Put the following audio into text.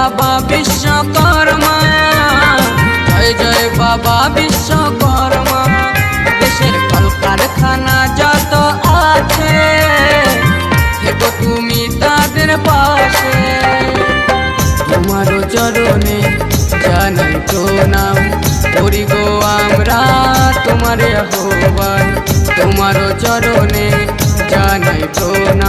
বাবা বিশ্বকর্মা, জয় জয় বাবা বিশ্বকর্মা। দেশের কলকারখানা যত আছে থেকো তুমি তাদের পাশে। তোমারও চরণে জানাই প্রণাম, করি গো আমরা তোমার আহ্বান। তোমারও চরণে জানাই প্রণাম।